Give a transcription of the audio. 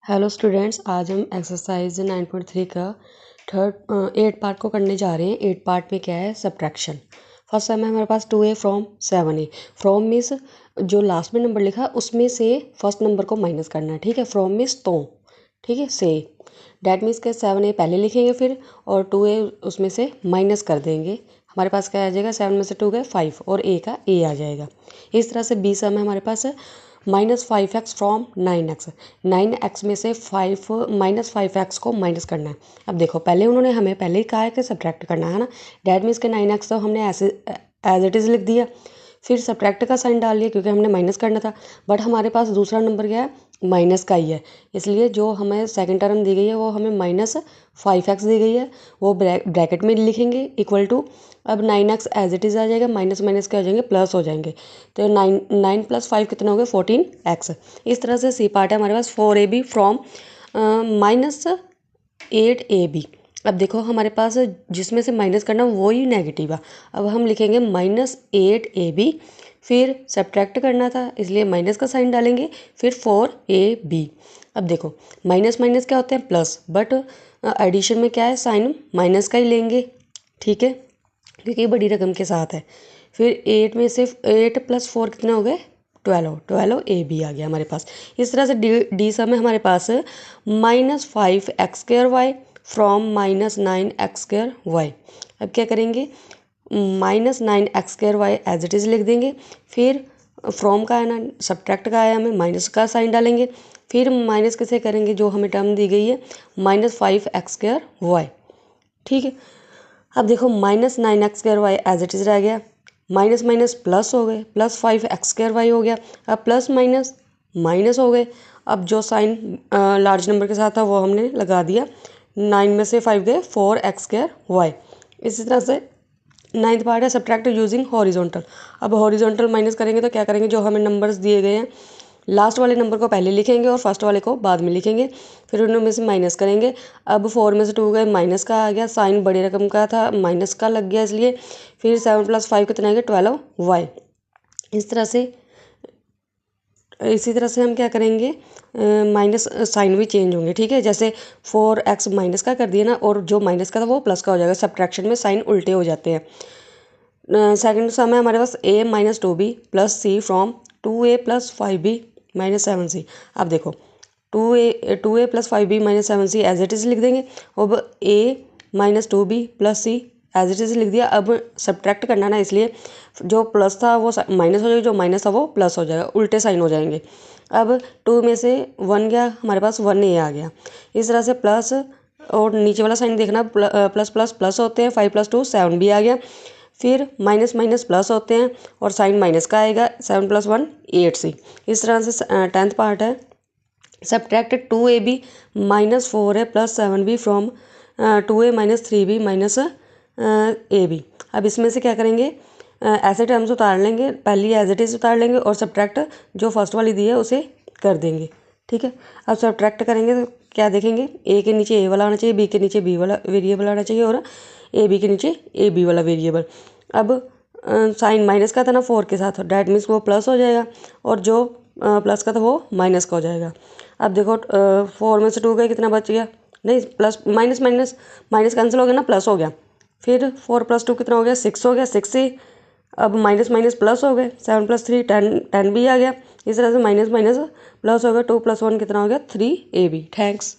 Hello students, आज हम exercise 9.3 का 8 पार्ट को करने जा रहे हैं। 8 पार्ट में क्या है, सब्ट्रैक्शन। फर्स्ट टाइम है हमारे पास 2a from 7a। From means जो लास्ट में नंबर लिखा उसमें से फर्स्ट नंबर को माइनस करना है, ठीक है। फ्रॉम मीन्स तो, ठीक है, से। डैट मीन्स के 7a पहले लिखेंगे फिर, और 2a उसमें से माइनस कर देंगे। हमारे पास क्या आ जाएगा, 7 में से 2 गए 5 और a का a आ जाएगा। इस तरह से b सम है हमारे पास -5x फ्रॉम 9x। 9x में से -5x को माइनस करना है। अब देखो, पहले उन्होंने हमें पहले ही कहा है कि सब्ट्रैक्ट करना है ना। डैट मीन्स के 9x तो हमने ऐसे एज इट इज़ लिख दिया, फिर सब्ट्रैक्ट का साइन डाल लिया क्योंकि हमने माइनस करना था। बट हमारे पास दूसरा नंबर क्या है, माइनस का ही है, इसलिए जो हमें सेकंड टर्म दी गई है वो हमें -5x दी गई है, वो ब्रैकेट में लिखेंगे इक्वल टू। अब 9x एज इट इज़ आ जाएगा, माइनस माइनस क्या हो जाएंगे, प्लस हो जाएंगे। तो 9 + 5 कितना हो गया, 14x। इस तरह से सी पार्ट है हमारे पास 4ab फ्रॉम -8ab। अब देखो हमारे पास जिसमें से माइनस करना वो ही नेगेटिव है। अब हम लिखेंगे -8ab, फिर सब्ट्रैक्ट करना था इसलिए माइनस का साइन डालेंगे, फिर 4ab। अब देखो माइनस माइनस क्या होते हैं, प्लस, बट एडिशन में क्या है, साइन माइनस का ही लेंगे, ठीक है, क्योंकि ये बड़ी रकम के साथ है। फिर 8 में से 8 + 4 कितने हो गए, 12ab आ गया हमारे पास। इस तरह से डी सम है हमारे पास -5x² फ्रॉम -9x²। अब क्या करेंगे, -9x² एज इट इज़ लिख देंगे, फिर फ्रॉम का है ना, सब्ट्रैक्ट का है, हमें माइनस का साइन डालेंगे, फिर माइनस कैसे करेंगे, जो हमें टर्म दी गई है -5x², ठीक है। अब देखो -9x² एज इट इज़ रह गया, माइनस माइनस प्लस हो गए, +5x² हो गया। अब प्लस माइनस माइनस हो गए। अब जो साइन लार्ज नंबर के साथ था वो हमने लगा दिया। 9 में से 5 गए, 4x²। इसी तरह से 9th पार्ट है सब्ट्रैक्ट यूजिंग हॉरिजॉन्टल। अब हॉरिजॉन्टल माइनस करेंगे तो क्या करेंगे, जो हमें नंबर्स दिए गए हैं लास्ट वाले नंबर को पहले लिखेंगे और फर्स्ट वाले को बाद में लिखेंगे, फिर उनमें से माइनस करेंगे। अब 4 में से 2 गए, माइनस का आ गया, साइन बड़ी रकम का था, माइनस का लग गया इसलिए। फिर 7 + 5 कितना आ गया, 12y। इस तरह से इसी तरह से हम क्या करेंगे, माइनस साइन भी चेंज होंगे, ठीक है। जैसे 4x माइनस का कर दिया ना, और जो माइनस का था वो प्लस का हो जाएगा। सब्ट्रैक्शन में साइन उल्टे हो जाते हैं। सेकंड सम है हमारे पास a - 2b + c from 2a + 5b - 7c। अब देखो 2a + 5b - 7c as it is लिख देंगे। अब a - 2b + c as it is लिख दिया। अब सब्ट्रैक्ट करना ना, इसलिए जो प्लस था वो माइनस हो जाएगा, जो माइनस था वो प्लस हो जाएगा, उल्टे साइन हो जाएंगे। अब 2 में से 1 गया, हमारे पास 1a आ गया। इस तरह से प्लस, और नीचे वाला साइन देखना, प्लस प्लस प्लस होते हैं, 5 + 2 7 भी आ गया। फिर माइनस माइनस प्लस होते हैं और साइन माइनस का आएगा, 7 + 1 8c। इस तरह से 10th पार्ट है subtract 2ab -4a + 7b from 2a - 3b - ab। अब इसमें से क्या करेंगे, ऐसे टर्म्स उतार लेंगे, पहली एज इट इज़ उतार लेंगे और सब्ट्रैक्ट जो फर्स्ट वाली दी है उसे कर देंगे, ठीक है। अब सब्ट्रैक्ट करेंगे तो क्या देखेंगे, ए के नीचे ए वाला आना चाहिए, बी के नीचे बी वाला वेरिएबल आना चाहिए, और ए बी के नीचे ए बी वाला वेरिएबल। अब साइन माइनस का था ना 4 के साथ, डैट मीन्स वो प्लस हो जाएगा, और जो प्लस का था वो माइनस का हो जाएगा। अब देखो 4 में से 2 गए, कितना बच गया, नहीं, plus minus minus minus cancel हो गया ना, प्लस हो गया। फिर 4 + 2 कितना हो गया, 6 हो गया, 6 से अब माइनस माइनस प्लस हो गए, 7 + 3 10 भी आ गया। इस तरह से माइनस माइनस प्लस हो गया, 2 + 1 कितना हो गया, 3ab। थैंक्स।